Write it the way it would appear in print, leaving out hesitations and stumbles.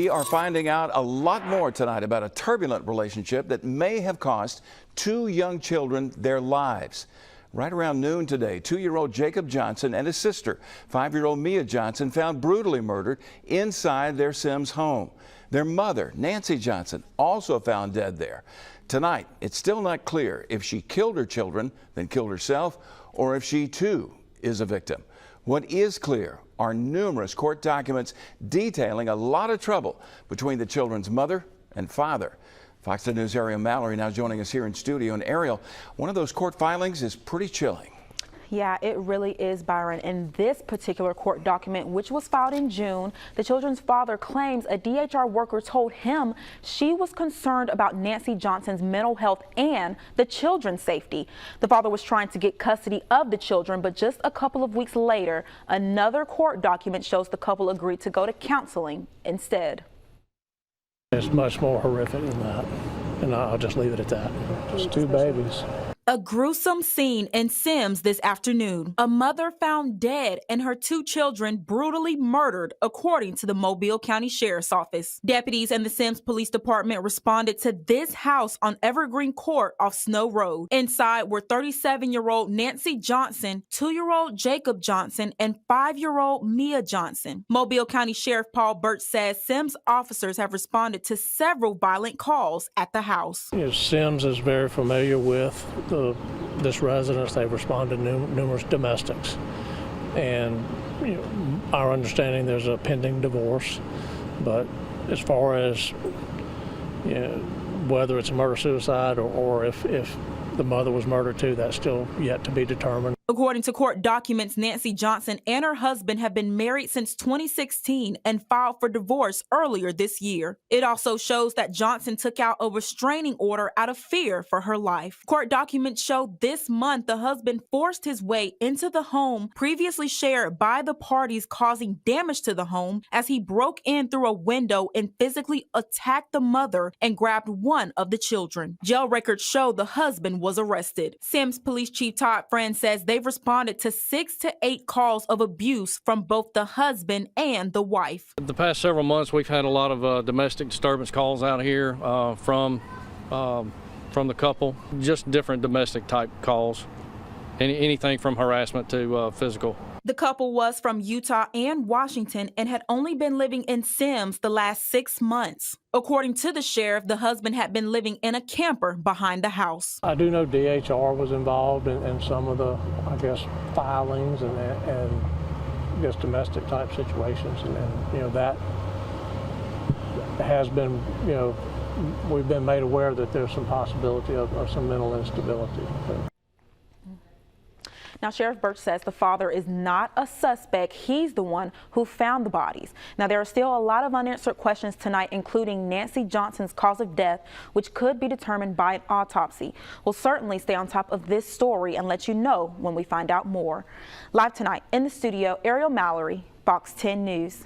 We are finding out a lot more tonight about a turbulent relationship that may have cost two young children their lives. Right around noon today, 2-year-old Jacob Johnson and his sister, 5-year-old Mia Johnson, found brutally murdered inside their Semmes home. Their mother, Nancy Johnson, also found dead there. Tonight, it's still not clear if she killed her children, then killed herself, or if she too is a victim. What is clear are numerous court documents detailing a lot of trouble between the children's mother and father. Fox News' Ariel Mallory now joining us here in studio. And Ariel, one of those court filings is pretty chilling. Yeah, it really is, Byron. In this particular court document, which was filed in June, the children's father claims a DHR worker told him she was concerned about Nancy Johnson's mental health and the children's safety. The father was trying to get custody of the children, but just a couple of weeks later, another court document shows the couple agreed to go to counseling instead. It's much more horrific than that, and I'll just leave it at that. Just two babies. A gruesome scene in Semmes this afternoon. A mother found dead and her two children brutally murdered, according to the Mobile County Sheriff's Office. Deputies and the Semmes Police Department responded to this house on Evergreen Court off Snow Road. Inside were 37-year-old Nancy Johnson, 2-year-old Jacob Johnson, and 5-year-old Mia Johnson. Mobile County Sheriff Paul Burt says Semmes officers have responded to several violent calls at the house. Semmes is very familiar with this residence. They've responded to numerous domestics, and our understanding there's a pending divorce, but as far as whether it's a murder-suicide or if the mother was murdered too, that's still yet to be determined. According to court documents, Nancy Johnson and her husband have been married since 2016 and filed for divorce earlier this year. It also shows that Johnson took out a restraining order out of fear for her life. Court documents show this month the husband forced his way into the home previously shared by the parties, causing damage to the home as he broke in through a window and physically attacked the mother and grabbed one of the children. Jail records show the husband was arrested. Semmes Police Chief Todd Friend says they've responded to 6 to 8 calls of abuse from both the husband and the wife. The past several months, we've had a lot of domestic disturbance calls out here from the couple, just different domestic type calls, anything from harassment to physical. The couple was from Utah and Washington and had only been living in Semmes the last 6 months. According to the sheriff, the husband had been living in a camper behind the house. I do know DHR was involved in some of the, I guess, filings and I guess domestic type situations, and that has been, we've been made aware that there's some possibility of some mental instability. Now, Sheriff Birch says the father is not a suspect. He's the one who found the bodies. Now, there are still a lot of unanswered questions tonight, including Nancy Johnson's cause of death, which could be determined by an autopsy. We'll certainly stay on top of this story and let you know when we find out more. Live tonight in the studio, Ariel Mallory, Fox 10 News.